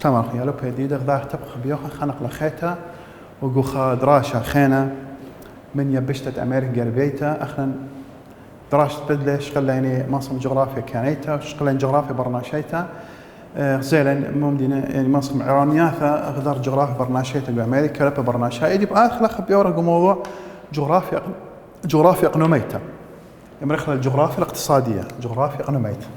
استمر يا لبه جديدة غدا تبخ بيوخ خنق لخيتا وجوخا دراشة خينا من يبشتت أمريكا قربيتا أخنا دراشة بدلة شغل يعني ماصم جغرافيا كانيتا شغل جغرافيا برناشيتا زيلا ممدينة يعني ماصم عرانياثا غدار جغرافيا برناشيتا بأمريكا لبه برناشا يجب آخر لخ بيورق موضوع جغرافيا اقنوميتا يمرخ الجغرافيا الاقتصادية جغرافيا اقنوميتا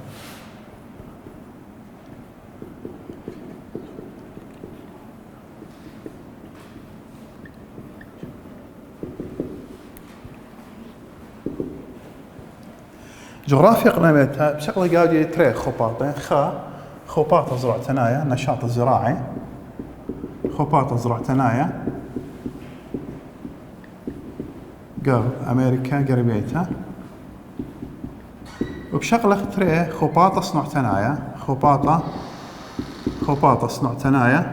جغرافيا اقنوميتا بشكل قاعد تري خطاطين خطاط زراعة ثنايا نشاط الزراعي خطاط زراعة ثنايا قال أمريكا قربيتها وبشغلة تري خباطة صنع ثنايا خباطة صنع ثنايا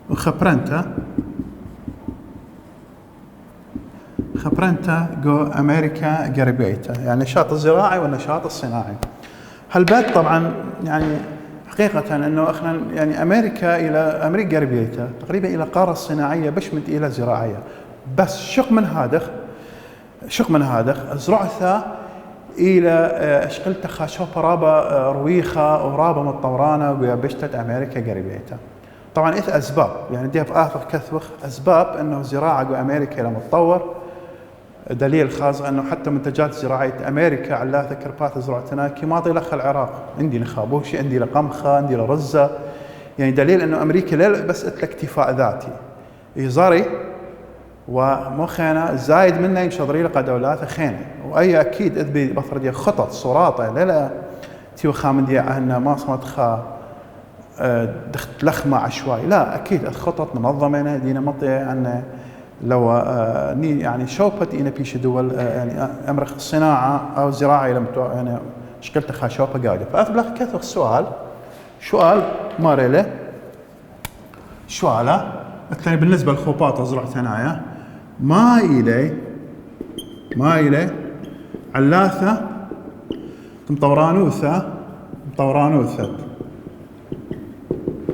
وخبرنتا جو أمريكا قربيتها يعني النشاط الزراعي والنشاط الصناعي. هالبات طبعا يعني حقيقة أنه إحنا يعني أمريكا قربيتها تقريبا إلى قارة صناعية بشمت إلى زراعية بس شق من هذا زرعتها إلى أشقلت خاشو برابة رويخة ورابة متطورانة ويبشتت أمريكا قربيتها. طبعا إث أسباب يعني دي بآخر كثوخ أسباب أنه زراعة أمريكا لما تطور دليل خاص أنه حتى منتجات زراعية أمريكا علاثة كربات زراعتنا كما لخ العراق عندي لخابوشي عندي لقمخة عندي لرزة يعني دليل أنه أمريكا لا بس اكتفاء ذاتي إيزاري ومخينا زايد منه يمشضري لقى دولات خينة وأي أكيد أذبي بفردي خطط صراطة لا تيو خامدي عنا ما صمت دخت لخمة عشوائي لا أكيد الخطط منظمة دينا مطيع عنا لو يعني شوبت إنا بيش دول يعني أمر الصناعة أو زراعة لما يعني شكلت خاشوبة قاعدة فأثبلغ كثر سؤال ماريله سؤاله الثاني بالنسبة للخوبات زرع ثنايا ما إلي علاثة مطورانوثة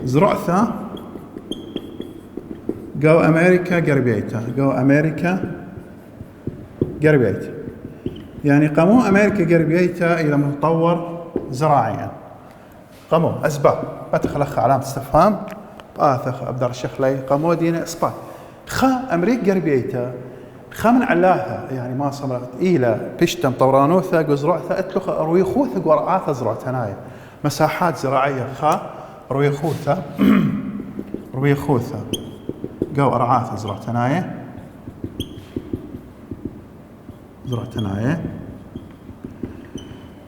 زرعثة جو أمريكا قربيتها يعني قاموا أمريكا قربيتها إلى متطور زراعيا قاموا أسباب أتخلق علامة استفهام آثخ أبدر الشيخ لي قاموا دينا إسباب أمريكا قربيتها من علاها يعني ما صمرت إلى بشتم طورانوثة جزرعثة أتلخ رويخوثة ورعاثة زرعتنايا مساحات زراعية رويخوثة جو أرعاثة زرعتنايا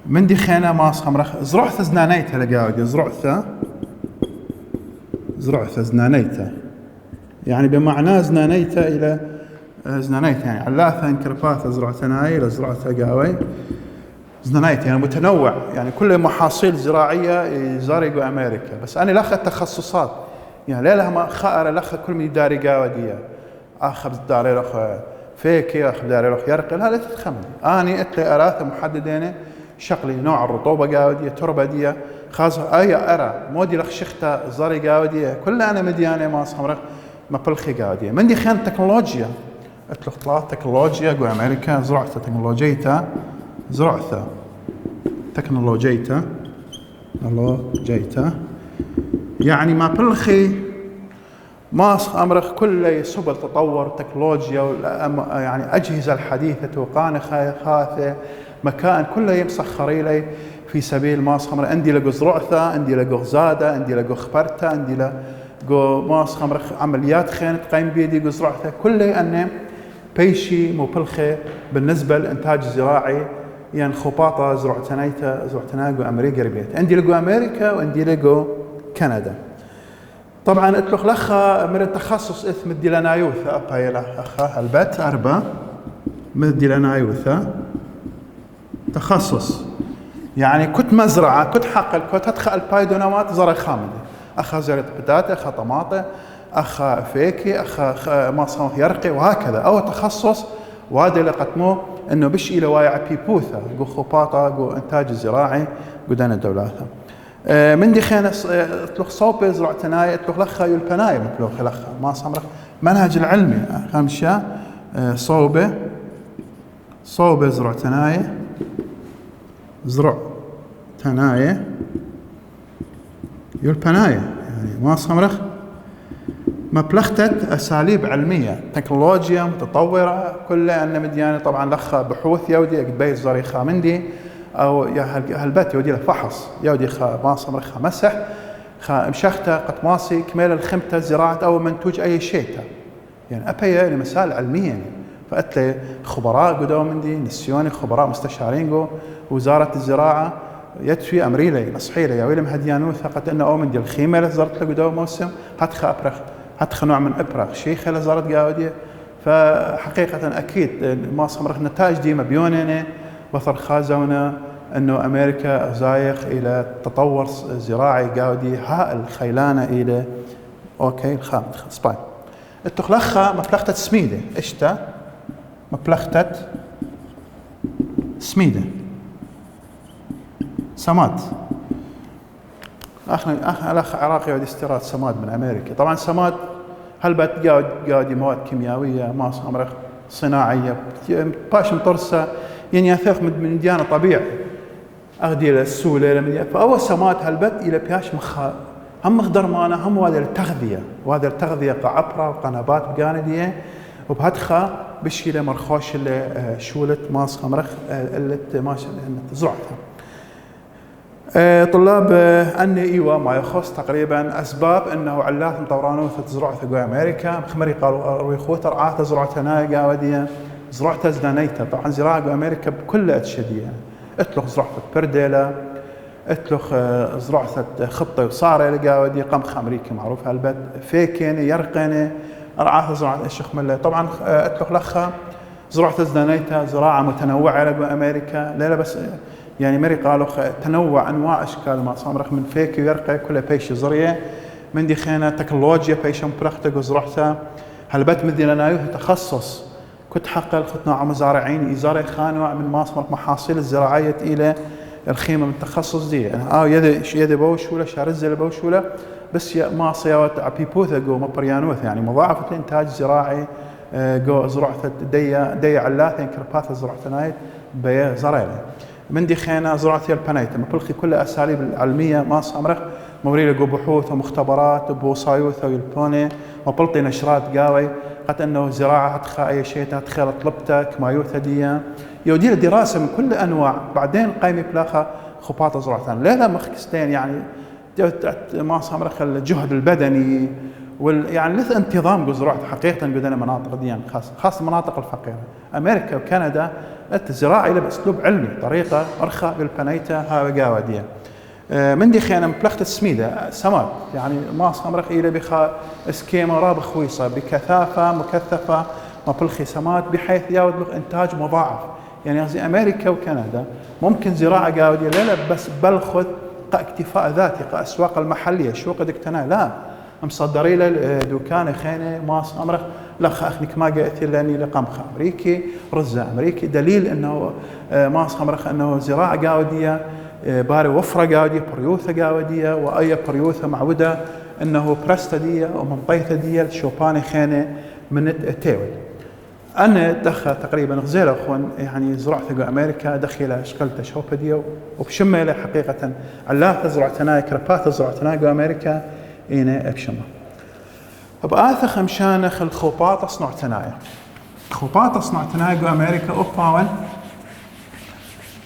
من دي خينا ما صمرخ زرعثة زنانيتها لقاودي زرعثة زنانيتها يعني بمعنى زنانيتها إلى زنانيتها يعني علاثة انكرفاثة زرعتنايا إلى زرعثة قاوي زنانيتها يعني متنوع يعني كل محاصيل زراعية يزارقوا أمريكا بس أنا لخ التخصصات يعني ليلها ما خائر لخ كل من داري قاودية أخذ داري لخ فيكي أخذ داري لخ يرقل هذا تتخمد أنا أتلي أراثة محددين شقلي نوع الرطوبة قاودية تربة دي خاصة أي أرى مودي لخ شخته زاري قاودية كل أنا مديانة ما صمرخ ما بلخي قاودية من دي خان تكنولوجيا أتلخ طلعت تكنولوجيا جو أمريكا زرعت تكنولوجيتا يعني ما بلخي ماس أمرخ كل سبل تطور تكنولوجيا يعني أجهزة الحديثة وقانة خاثة مكان كله يمسخر لي في سبيل ماس خمر عندي لقو زرعثة عندي لقو زادة عندي لقو خبرتة عندي لقو ماس خمر عمليات خينة قايم بيدي قو زرعثة كله أنه بيشي مبلخي بالنسبة للإنتاج الزراعي يعني خباطة زرعتنايقو أمريكا قربيت عندي لقو أمريكا وعندي لقو كندا طبعا اتلخ لخا من التخصص اسم الديلانايوثا أبايلا أخا البت أربع من الديلانايوثا تخصص يعني كنت مزرعة كنت حقل كنت أدخل البايدونامات زرع خامدة أخا زرعت بتاتا أخا طماطة أخا فيكي أخا ما صنخ يرقي وهكذا أو تخصص وهذا اللي قتموه إنه بش إلى وايع بيبوثا جو خباطة جو إنتاج الزراعي قدان الدولات من دي خينا اتلوخ صوبة زرع تناية اتلوخ لخا يلبناية مبلوخ لخا ما صمرخ منهج العلمي خمسة صوبة زرع تناية يلبناية يعني ما صمرخ مبلغتة أساليب علمية تكنولوجيا متطورة كلها أن مديانة طبعا لخا بحوث يودي أكبي الزريخة مندي أو هالبات يودي له فحص يودي خا ما صمرخ مسح خا مشخته قطماسي كمال الخمتة زراعة أو منتوج أي شيء يعني أبي يعني مسائل علمية يعني فأتلي خبراء قدوا مندي نسيوني خبراء مستشارين جو وزارة الزراعة يدفي أمريلي نصحيلي يا ويلم هديانو ثقت إنه أومن ديال الخيمة اللي زرت له قدوا موسم هتخ أبرخ هتخ نوع من أبرخ شيخ اللي زرت قاودية فحقيقة أكيد ما صمرخ نتائج دي مبيونين بثر خازونا إنه أمريكا زايخ إلى تطور زراعي قاودي هائل خيلانة إلى أوكي الخامد سباي التخلخة مبلغتة سميدة إشتا مبلغتة سميدة سماد الأخ عراقي يودي استيراد سماد من أمريكا طبعا سماد هل قاعد مواد كيميائية ما أمرخ صناعية باش مطرسة يعني أثاث من ديانة طبيعي أغدي السولة فأول سماد هلبت إلى بياش هم مخدر مانا هم وهذا التغذية كعبرة وقنابات بجاندية وبهدخة بشيلة مرخوش اللي شولت ماس أمرخ اللي ماشي زرعتها طلاب أني إيوة ما يخص تقريبا أسباب أنه علات مطورانو تزرع في أمريكا مخمري قالوا رويخوت رعاة زرعتنا قاودية زرعتها زدانيتها طبعا زراعة أمريكا بكل أتشدية اتلخ زرعة برديلة اتلخ زرعة خطة وصارة لقاودية قمخ أمريكي معروف هالبت فيكيني يرقيني رعاة زراعة الشخملة طبعا اتلخ لخها زرعة زدانيتها زراعة متنوعة لأمريكا لا بس يعني مري قالوا تنوع انواع اشكال ما صامرخ من فيك ويرقى كلها بيش زريه من دي خينا تكنولوجيا بيش مبرختك وزرعتها هلبت مدي لنا تخصص كنت حقل خطنا مزارعين ازاري خانوا من ماصمر محاصيل الزراعيه الى الخيمه من التخصص دي انا يدي بوشوله شارزه بوشوله بس ما صياوت بيبوثا جو مبريانوث يعني مضاعفه الانتاج الزراعي جو زرعه دي علاثين كرباث زرعتنايت بي زرايله من دي خينا زراعة البنايت مبلخي كل أساليب العلمية ما صامرخ موري لقو بحوث ومختبرات وبوصايوث ويلبوني وبلطي نشرات قاوي قد أنه زراعة تخا أي شيء تخيل طلبتك ما يوثدية يودير دراسة من كل أنواع بعدين قايمة بلاخة خباطة زراعة لا مخكستين يعني ما صامرخ الجهد البدني يعني لث انتظام زراعة حقيقة قدنا مناطق دي يعني خاصة المناطق الفقيرة أمريكا وكندا الزراعة إلى بأسلوب علمي طريقة أرخى بالبنيتا ها قاودية من دي خيانة مبلغة السميدة سماد يعني ما صمرخ إلى بخا اسكيما راب خويصة بكثافة مكثفة مبلغي سماد بحيث ياود إنتاج مضاعف يعني زي أمريكا وكندا ممكن زراعة قاودية لا بس بلخذ اكتفاء ذاتي كأسواق المحلية شو قد اكتنا لا مصدري له دكان خينه ما صمرخ لا اخنك ما قلت لاني لقمخ امريكي رزه امريكي دليل انه ما صمرخ انه زراعه قاوديه باري وفره قاوديه بريوثه قاوديه واي بريوثه معوده انه برستديه ومنطيثه ديال شوباني خينه من التاوي انا دخل تقريبا غزيل اخوان يعني زرعت امريكا دخيله شكلت شوبه ديو وبشمه حقيقه علاقه زرعتنا كربات زرعتنا امريكا إينا أكشمه بآثا خمشانخ الخوباطة صنع تنايا خوباطة صنع تنايا أمريكا أوباون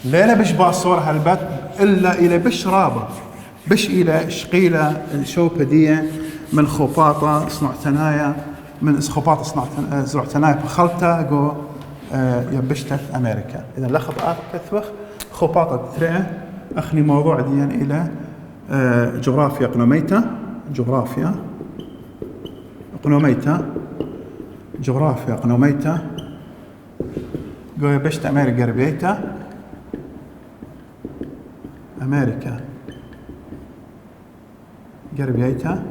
ليلة بش باصور هالبت إلا إلى بش رابة بش إلى شقيلة الشوبة دي من خوباطة صنع تنايا من خوباطة صنع تنايا بخلطة جو يبشتت أمريكا إذا لخب آثا كثوخ خوباطة ترى أخني موضوع ديان إلى جغرافيا قنوميتا جغرافيا قنوميتا قوي بشت أمريكا ربيتا أمريكا قربيتا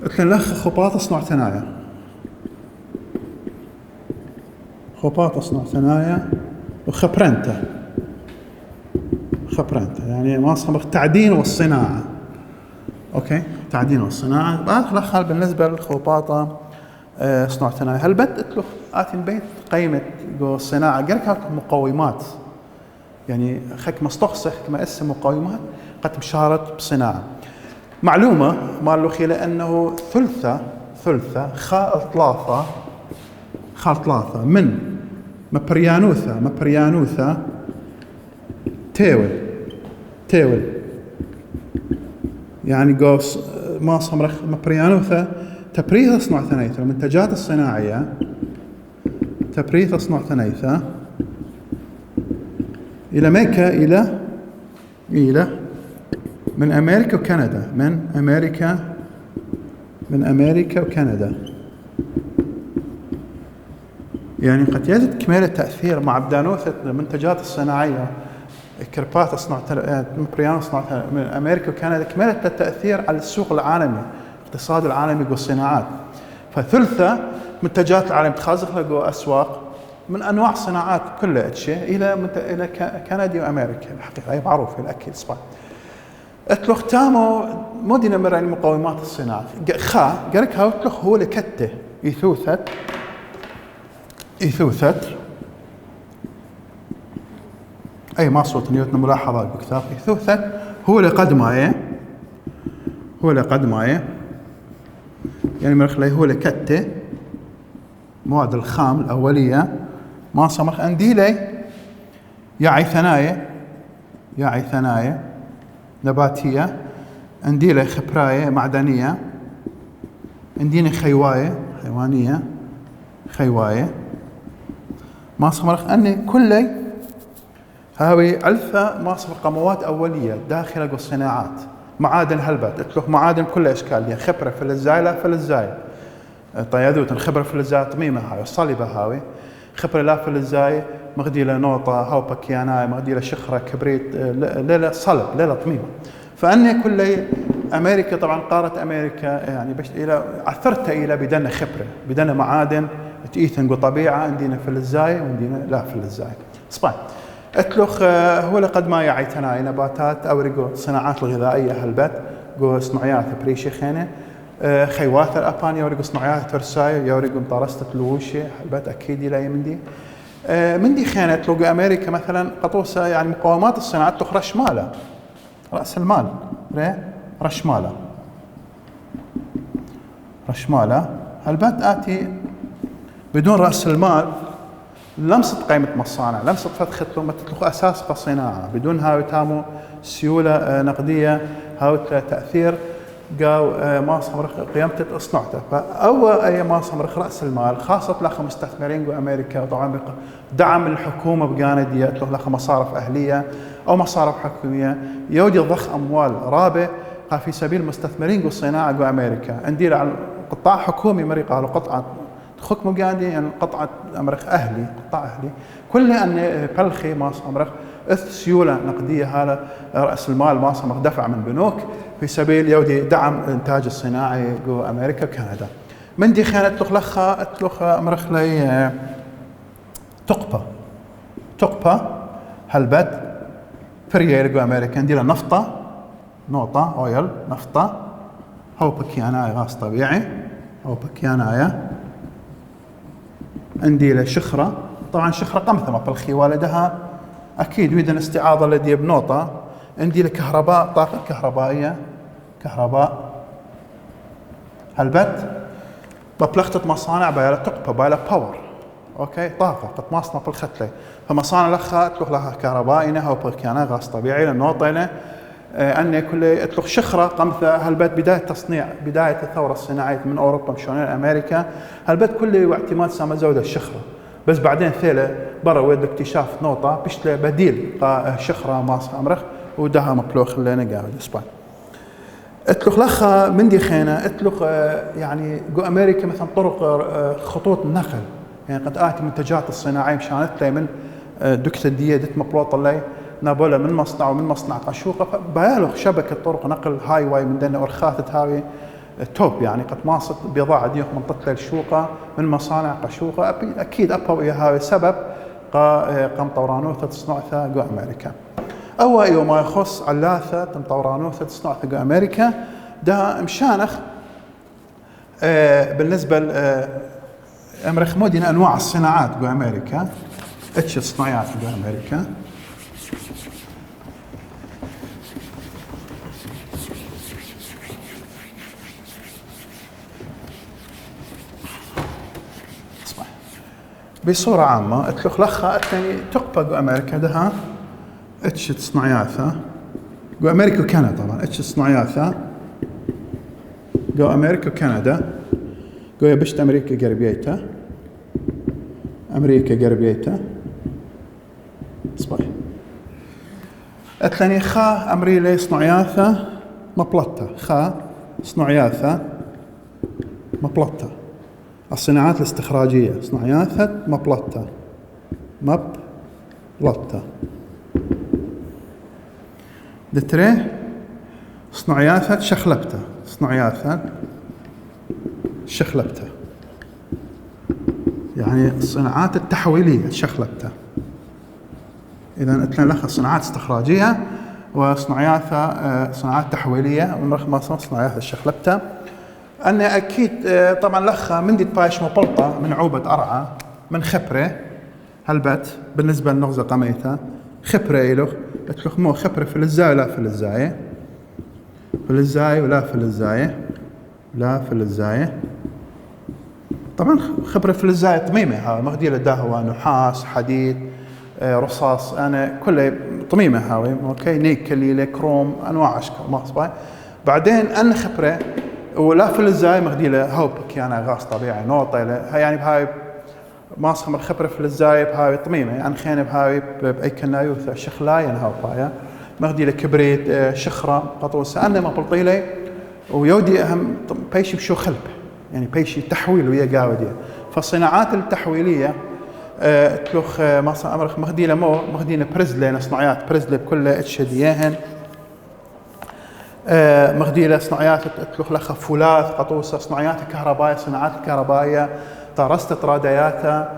لكن لخ خباطة صنع ثنايا وخبرنتا يعني مصمر التعدين والصناعة. اوكي، تعدين والصناعة. بعد بالنسبة للخوباطة صناعة ثانية هل بدأت له آتي بيت قيمة الصناعة قالك هاك مقومات يعني خك مستخصخ كما اسم مقومات قد مشارت بصناعة معلومة مالو خيلة أنه ثلثة خاء ثلاثة من مبريانوثا تيول يعني قوس ما صمرخ مبريانوثا تبريث صنع ثنيثة المنتجات الصناعية تبريث صنع ثنيثة إلى ميكا إلى من أمريكا وكندا من أمريكا وكندا يعني قد يزيد كمال التأثير مع بدانوثة المنتجات الصناعية كربات صنع مبريان صنع من أمريكا وكندا كمال التأثير على السوق العالمي الاقتصاد العالمي والصناعات. فثلثة منتجات العالم تخازق له أسواق من أنواع صناعات كلها شيء إلى كندا وأمريكا الحقيقة هي معروفة الأكيد صباح. اتلوخ تامو مودينا مرة مقومات الصناعة قالك هاوتلوخ هو لكته يثوثت أي ما صوت نيوتن ملاحظات بكتاب يثوثت هو لقدمايه يعني مرخلي هو لكته مواد الخام الأولية ما صمخ أنديلي يعي ثنايا نباتية أنديلي خبراية معدنية أنديني حيوانية ما صمخ أني كلي هاوي علفة ما صمخ مواد أولية داخل الصناعات معادن هلبت اتلوخ معادن كل اشكاليه خبره فلزاي لا فلزاي طيادوت الخبره فلزاي طميمه هاي الصلبه هاوي خبره لا فلزاي مغدي له نوطه هاو بكياناي مغدي له شخره كبريت لا صلب لا طميمه. فاني كل امريكا طبعا قاره امريكا يعني باش الى عثرت الى بدنا خبره بدنا معادن تايثن طبيعه عندنا فلزاي وعندنا لا فلزاي صباح اتلوخ هو لقد ما يعي ثنايا نباتات أوريقو صناعات الغذائية هلبت جو صناعيات بريشي خينة خيوات الأبان يوريقو صناعيات ترساي يوريقو مطارستة لوشي هلبت أكيد لا مندي مندي خينة تلوقو أمريكا مثلا قطوسة يعني مقومات الصناعات تخ رشمالة رأس المال رشمالة هلبت آتي بدون رأس المال لمسة قيمة مصانع لمسة فتخة لما تطلق أساس كصناعة بدون هاوي تامو سيولة نقدية هاوي تأثير قاو ما صمرخ قيمته صنعته. فأول أي ما صمرخ رأس المال خاصة لخ مستثمرين جو أمريكا وطبعا دعم الحكومة بجاندية تلوخ لخ مصارف أهلية أو مصارف حكومية يودي ضخ أموال رابع في سبيل مستثمرين جو الصناعة جو أمريكا عندي على قطاع حكومي مريقة على قطعة خك مجاندي يعني قطعة أمريخ قطاع أهلي كل أن بلخي ما صمرخ سيولة نقدية هذا رأس المال ما صمرخ دفع من بنوك في سبيل يودي دعم الإنتاج الصناعي جو أمريكا وكندا. من دي خانة تلخ أمرخ لي تقبة هلبت فريال جو أمريكا عندي نفطة نقطة أويل نفطة هو بكياناي غاز طبيعي هو بكيانايا عندي له شخرة طبعا شخرة قمثمة بالخي والدها أكيد ويدن استعاضة لدي بنوطة عندي له كهرباء طاقة كهربائية هلبت ببلغتة مصانع بايلة تقبة بايلة باور أوكي طاقة قد ماصنة بالختلة فمصانع لخا تلوخ لها كهربائية هو بكيانا غاز طبيعي للنوطة أن كل اطلق شخرة قمثة هلبت بداية الثورة الصناعية من أوروبا مشان أمريكا هلبت كل اعتماد سما زودة الشخرة بس بعدين ثيله برا ويد اكتشاف نقطة بيشتله بديل شخرة ماس أمرخ ودها مبلوخ اللي أنا قاعد إسبان اطلق لخا من دي خينة اطلق يعني جو أمريكا مثلا طرق خطوط النقل يعني قد آتي منتجات الصناعية مشانت لي من دكتة دية دت مبلوطة اللي نابولا من مصنع ومن مصنع قشوقة فبيالوخ شبكة طرق نقل هاي واي من دنا أرخاثة هاوي توب يعني قد ماصت بضاعة ديوخ منطقة الشوقة من مصانع قشوقة أكيد أبا ويا هاوي سبب قم طورانوثة تصنعثة جو أمريكا. أو ما يخص علاثة طورانوثة تصنعثة جو أمريكا ده مشانخ بالنسبة أمريخ مودين أنواع الصناعات جو أمريكا اتش صناعات جو أمريكا. بصورة عامة اتلخلخها الثاني تقبى جو أمريكا دها اتش صناعاتها جو أمريكا وكندا. طبعا اتش صناعاتها جو أمريكا وكندا جو يبشت أمريكا قربيتها أمريكا قربيتها صباح الثاني خا أمريلي صناعاتها مبلطة خا صناعاتها مبلطة الصناعات الاستخراجية صناعاتها مبلطة دتري صناعاتها شخلبتها صناعاتها شخلبتها يعني الصناعات التحويلية شخلبتها. إذا أتلنا لخ صناعات استخراجية وصناعاتها صناعات تحويلية ونرخ صناعاتها شخلبتها. أنا أكيد طبعا لخ من دي بايش مبلطة من عوبة أرعى من خبرة هالبت بالنسبة للنغزة قميتها خبرة إله اتلخ مو خبرة في الزاي ولا في الزاي في الزاي ولا في الزاي لا في الزاي. طبعا خبرة في الزاي طميمة ها مغدي له دهوة نحاس حديد رصاص أنا كله طميمة هاوي أوكي نيكل كروم أنواع أشكال ما صباي. بعدين أنا خبرة ولا في الزاي مغدي له هوبك يعني غاز طبيعي نوطة يعني بهاي ما صخمر خبرة في الزاي بهاي طميمة يعني خينة بهاي بأي كنايوث شخلايا هاوبايا مغدي له كبريت شخرة قطوسة أنا ما بلطيلي ويودي أهم بيشي بشو خلب يعني بيشي تحويل ويا قاودية. فالصناعات التحويلية تلوخ مصر أمريكا مغدينا مغدينا برزلة صناعات برزلة بكل اتشديهن مغدينا صناعات تلوخ لخ فولاذ قطوسة صناعات كهربائية صناعات الكهربائية طارست رادياتها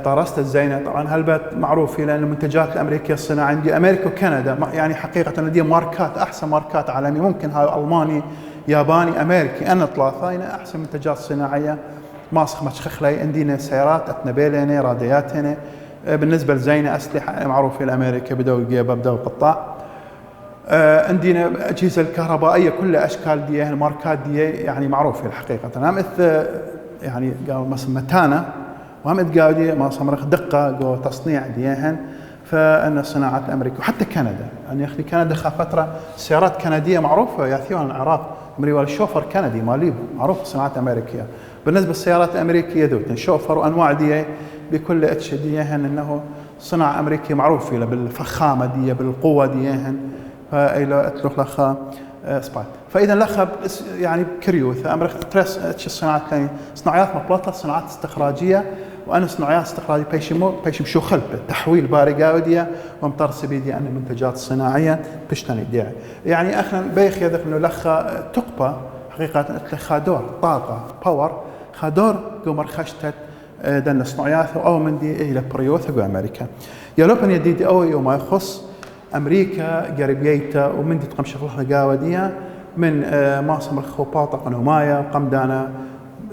طارست الزينة. طبعا هالبت معروف لأن المنتجات الأمريكية الصناعة عندي أمريكا وكندا يعني حقيقة دي ماركات أحسن ماركات عالمية ممكن هاي ألماني ياباني أمريكي أنا ثلاثة هنا أحسن منتجات صناعية ماسخ مشخخلي عندنا سيارات أتنبيل هنا راديات هنا بالنسبة لزينة أسلحة معروف في أمريكا بدو الجيبة بدو القطاع عندنا أجهزة الكهربائية كل أشكال دي الماركات دي يعني معروفة الحقيقة. أنا مثل يعني قال مثل متانة وهم تقاودي ما صمرخ دقة جو تصنيع ديهن فإن الصناعات الأمريكية وحتى كندا يعني أخي كندا خا فترة سيارات كندية معروفة ياثيون العراق مريوال الشوفر كندي ماليب معروف صناعات أمريكية. بالنسبة للسيارات الأمريكية دوت شوفر وأنواع دي بكل اتش ديهن إنه صناعة أمريكية معروفة بالفخامة دي بالقوة ديهن فإلى أتلوخ لخا سبايت. فإذا لخا يعني كريوث أمريكا ترس اتش الصناعات الثانية صناعات مبلطة صناعات استخراجية وأنا صناعات استخراجية بيشم شو خلب تحويل باري قاودية ومطر سبيدي أن المنتجات الصناعية بشتني ديعي يعني أخنا بيخ يذكر إنه لخا تقبى حقيقة خادور طاقة باور خادور قمر خشتت دن صناعات أو من دي إلى بريوث جو أمريكا يلوبن يديدي أو وما يخص أمريكا قريبيتا ومن دي تقم شغلها قاودية من ماصم الخوباطة قنومايا قمدانا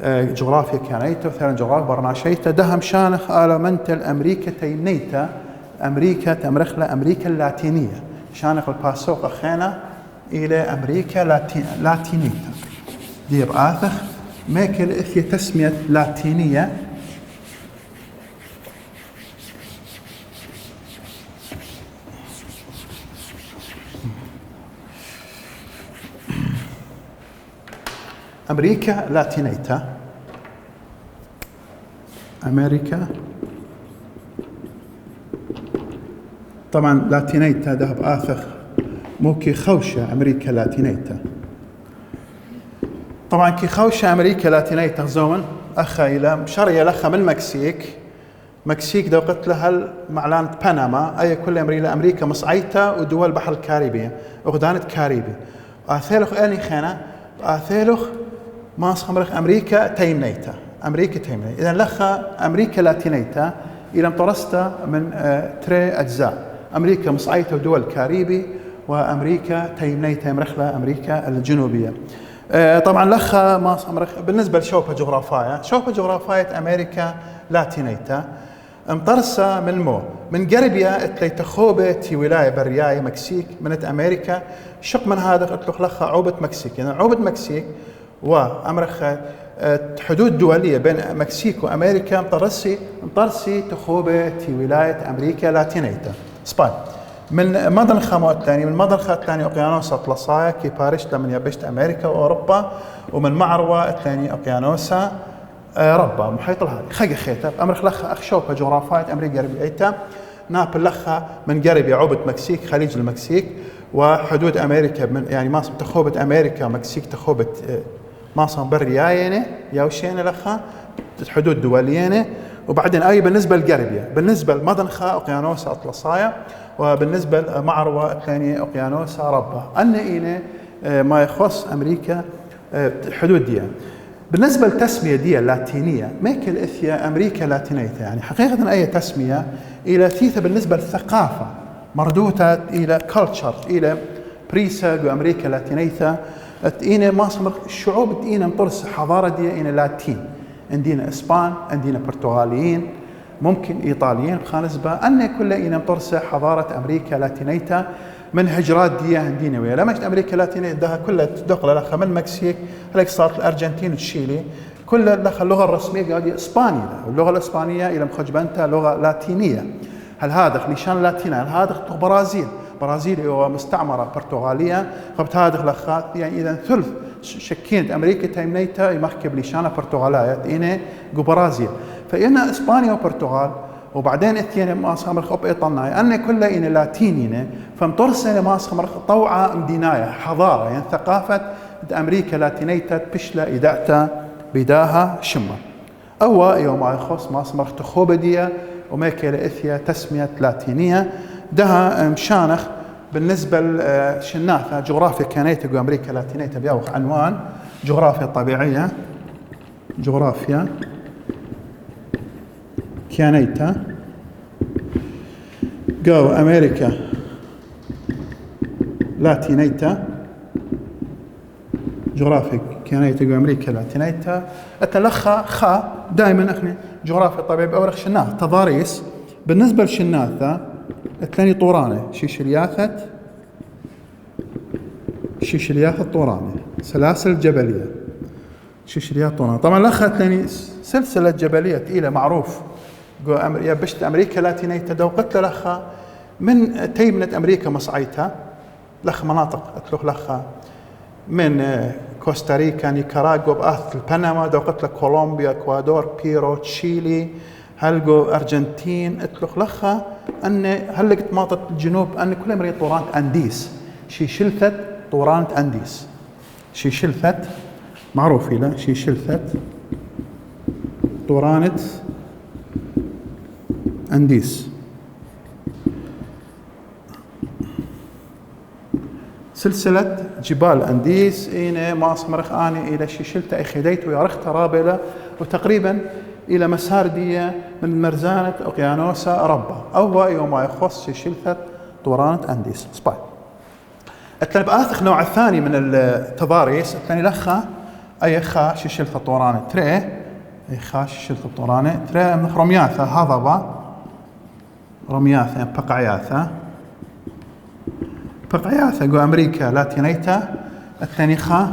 جغرافيا كانيتا وثاني جغرافيا برناشيتا دهم شانخ آلا منتل أمريكا تيمنيتا أمريكا تمرخلة أمريكا اللاتينية شانخ الباسوق أخينا إلى أمريكا لاتينيتا دي بآثخ ماكل إثي تسمية لاتينية أمريكا لاتينيتا أمريكا طبعا لاتينيتا ذهب آثخ موكي خوشة أمريكا لاتينيتا طبعا كي خوشة أمريكا لاتينيتا زومن أخا إلى شرية لخا من المكسيك مكسيك دو قلت لها معلانة بنما أي كل أمريكا مصعيتا ودول بحر الكاريبية أغدانة كاريبي آثيلخ أني خينا آثيلخ ما أصخمرخ أمريكا تيمنيتا أمريكا تيمنيتا إذا لخا أمريكا لاتينيتا إلى مطرستا من تري أجزاء. أمريكا مصعيته ودول الكاريبي، وأمريكا تيمنيتا مرخلة أمريكا الجنوبية. طبعا لخا ما بالنسبة لشوبة جغرافاية أمريكا لاتينيتا مطرسة من مو من قربيا تليتخوبة تي ولاية برياية مكسيك منت أمريكا شق من هذا قلت لخا عوبة مكسيك، يعني عوبة مكسيك وأمريكا حدود دولية بين مكسيك وأمريكا مطرسي تخوبة تي ولاية أمريكا لاتينيتا سباي. من مضنخة الثاني، من مضنخة الثاني أقيانوس أطلسايا كي بارشتا من يبشت أمريكا وأوروبا، ومن معروة الثاني أقيانوسا ربا محيط الهادي خيق خيتا أمريكا لخا أخشوبة جغرافاية أمريكا قربيتا نابل لخا من قربي عوبة مكسيك خليج المكسيك وحدود أمريكا من يعني ماصم تخوبة أمريكا ومكسيك تخوبة ماصم برياينة ياوشينة لخا حدود دولية. وبعدين أي بالنسبة لقربيا بالنسبة لمضنخة أقيانوس أطلسايا، وبالنسبة لمعروة الثاني أقيانوس ربا أن إلى ما يخص أمريكا حدود دي. بالنسبة للتسمية دي اللاتينية ميكل إثيا أمريكا لاتينيتا، يعني حقيقة أي تسمية إلى ثيثة بالنسبة للثقافة مردوتة إلى culture إلى بريسا وأمريكا لاتينيتا إينا ماصمر الشعوب إينا مطرس حضارة دي إينا لاتين، عندنا إسبان عندنا برتغاليين ممكن إيطاليين بخانسبة أن كل إينا مطرس حضارة أمريكا لاتينيتا من هجرات دي عندنا ويا لما أمريكا لاتينيتا ده كلها تدخل لها من المكسيك هلاك صارت الأرجنتين والشيلي كل لها اللغة الرسمية قاعدة إسبانية، اللغة الإسبانية إلى مخجبنتها لغة لاتينية. هل هذا نشان لاتينا هل هذا برازيل هو مستعمرة برتغالية قبت هذا لخات يعني إذا ثلث شكينت أمريكا تيمنيتا يمخكب لشانة برتغالية إنه جو برازيل فإن إسبانيا وبرتغال وبعدين اثنين ما صامر خب إيطالنا أن كل إن لاتينينا فمترسل ما صامر طوعة مديناية حضارة يعني ثقافة أمريكا لاتينيتا بشلة إداءتا بداها شمة أو يوم يخص ما صامر تخوبدية وميكل إثيا تسمية لاتينية ده مشانخ بالنسبة لشناثة جغرافيا كانيتا جو أمريكا لاتينيتا بيوخ عنوان جغرافيا طبيعية جغرافيا كانيتا جو أمريكا لاتينيتا جغرافيا كانيتا جو أمريكا لاتينيتا أتلخى خا دائما أخني جغرافيا طبيعية بأورخ شناث تضاريس بالنسبة لشناثة الثاني طورانة شيشلياثة طورانة سلاسل جبلية شيشلياث طورانة. طبعا الأخ الثاني سلسلة جبلية ثقيلة معروف يبشت أمريكا لاتينيتا دو قلت لخا من تيمنة أمريكا مصعيتها لخ مناطق أتلوخ لخا من كوستاريكا نيكاراغوا بأثل بنما دو قلت لك كولومبيا إكوادور بيرو تشيلي هلقو أرجنتين أتلوخ لخا أن هلقت مناطق الجنوب أن كل مريض طورانة أنديس شي شلثت طورانة أنديس شي شلثت معروف له شي شلثت طورانة أنديس سلسلة جبال أنديس إينا ما أصمرخ آني إلى شيشلتا إخيديت ويارخ ترابلة وتقريبا إلى مسار دي من مرزانة أقيانوسا ربا أو يوم يخص شيشلتا طورانة أنديس سباي. التنب آثخ نوع الثاني من التضاريس الثاني لخا أي خا شيشلتا طورانة تري أي خا شيشلتا طورانة تري من رمياثة هضبة رمياثة بقعياثة جو أمريكا لاتينيتا الثاني خا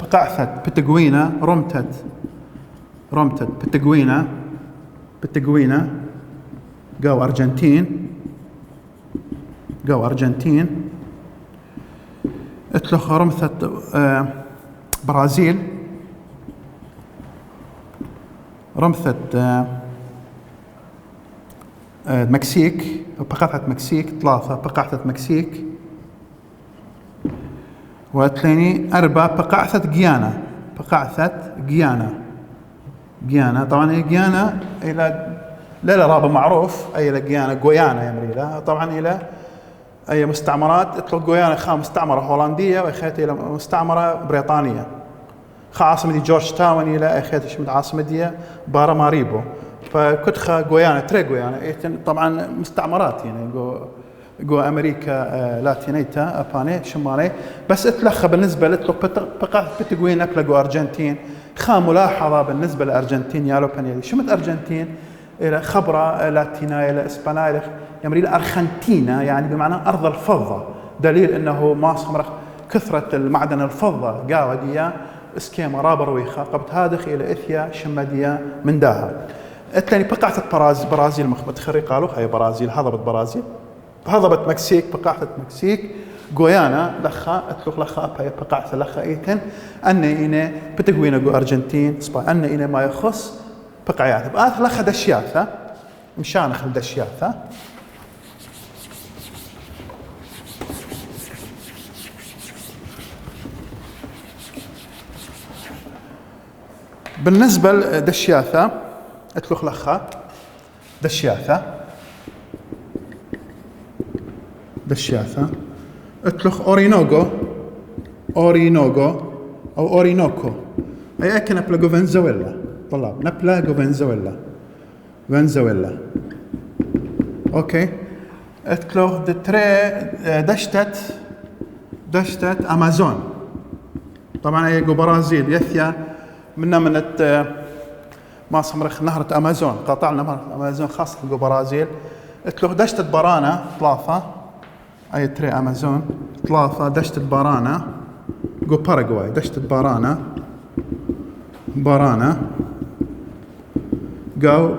بقعثة بتقوينة رمتت بتقوينة جو أرجنتين اتلخ رمثة برازيل رمثة مكسيك بقعثة مكسيك ثلاثة بقعثة مكسيك وثاني أربعة بقعثة جيانا طبعا هي جيانا إلى لا رابع معروف أي لجيانا جويانا يمريلا طبعا إلى أي مستعمرات اطلق جويانا خا مستعمرة هولندية وأخيت إلى مستعمرة بريطانية خا عاصمة دي جورج تاون إلى أخيت شمت عاصمة دي باراماريبو فكتخا غويانا تري غويانا طبعا مستعمرات يعني جو امريكا لاتينيتا اباني شمالي بس اتلخى بالنسبه لتلو بقى بتقوين ابلا جو ارجنتين خا ملاحظه بالنسبه للارجنتين يالو بانيلي شمت ارجنتين الى خبره لاتينا الى اسبانيا يمري الارجنتينا يعني بمعنى ارض الفضه دليل انه ما صمرخ كثره المعدن الفضه قاوديه اسكيما رابرويخا قبت هادخ الى اثيا شماديه من داها الثاني بقعه برازيل متخري قالوا هي برازيل هضبت برازيل هضبت مكسيك بقعه مكسيك غويانا لخا اتلوخ لخا ابا بقعه لخا ايتن ان اينا بتقوينا جو ارجنتين سبا ان اينا ما يخص بقعيات بآث لخا دشياثا مشان خل دشياثا بالنسبة لدشياثا اتلوخ لخا دشياثا اتلوخ اورينوغو او اورينوكو اي اكن ابلاغو فنزويلا طلاب نبلاغو فنزويلا اوكي اتلوخ دتري دشتت امازون طبعا اي جو برازيل يثيا من ما صمرخ نهرة امازون قاطعنا نهرة امازون خاصة جو برازيل اتلوخ دشتت برانا طلافة اي تري امازون طلافة دشتت برانا جو باراغواي دشتت برانا جو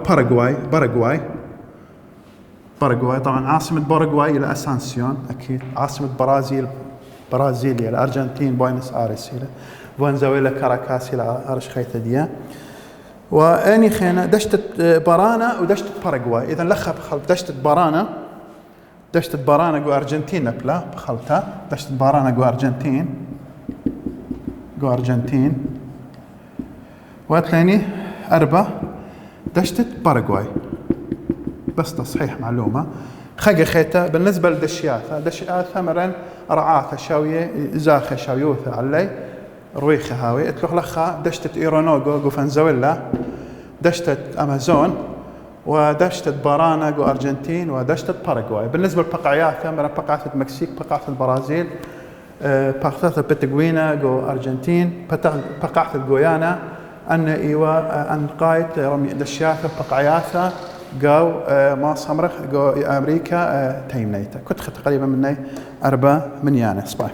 باراغواي طبعا عاصمة باراغواي الى اسانسيون اكيد عاصمة برازيليا الارجنتين بوينس ايرس الى فنزويلا كاراكاس الى ارش خيثة ديا واني خينا دشتت بارانا ودشتت باراغواي اذا لخا بخلط دشتت بارانا جو ارجنتين نبلا بخلطها دشتت بارانا جو ارجنتين واتلاني أربعة دشتت باراغواي بس تصحيح معلومة خاقة خيتا بالنسبة لدشياثا مرن رعاثة شاوية زاخة شاويوثة علي رويخة هاوي اتلوخ لخا دشتت ايرونوغو جو فنزويلا دشتت امازون ودشتت بارانا جو ارجنتين ودشتت باراغواي بالنسبة لبقعياثا مرن بقعة المكسيك بقعة البرازيل بقعة البتغوينا جو ارجنتين بقعة الغويانا ان ايوا ان قايت رمي دشياثا بقعياثا جو ما صمرخ جو امريكا تيمنيتا كنت تقريبا مني 4 من يانا صباح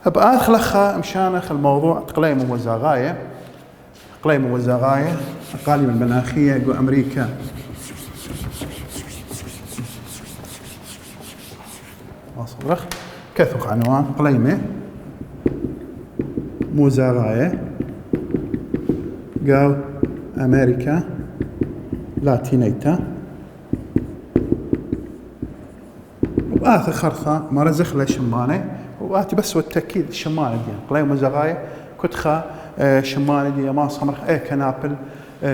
بآخ لخا مشانخ الموضوع تقليم وزاغاية أقاليم المناخية جو أمريكا ما صبرخ كثق عنوان قليمة موزاغاية جو أمريكا لاتينيتا وآث خرثة مرزخ لشماني وآتي بس والتأكيد الشماني دي قليم وزغاية كتخا شماني دي ما صمرخ كنابل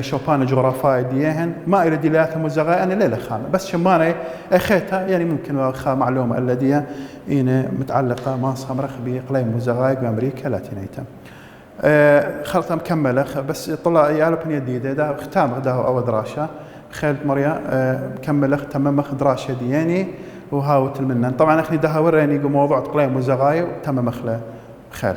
شوبان جغرافاي ديهن ما إلى ديلاتهم وزغاية أنا ليلة خامة بس شماني خيتها يعني ممكن واخا معلومة الذي إن متعلقة ما صمرخ بقليم وزغاية بأمريكا لاتينيتا خلطة مكملة بس طلع يالو بن يديدة ده ختام غداه أو دراشة خيل مريا مكملة تمام دراشة دياني وهاوت المنن طبعا اخني ده وراني موضوع قليم وزغاية وتمام خلا خير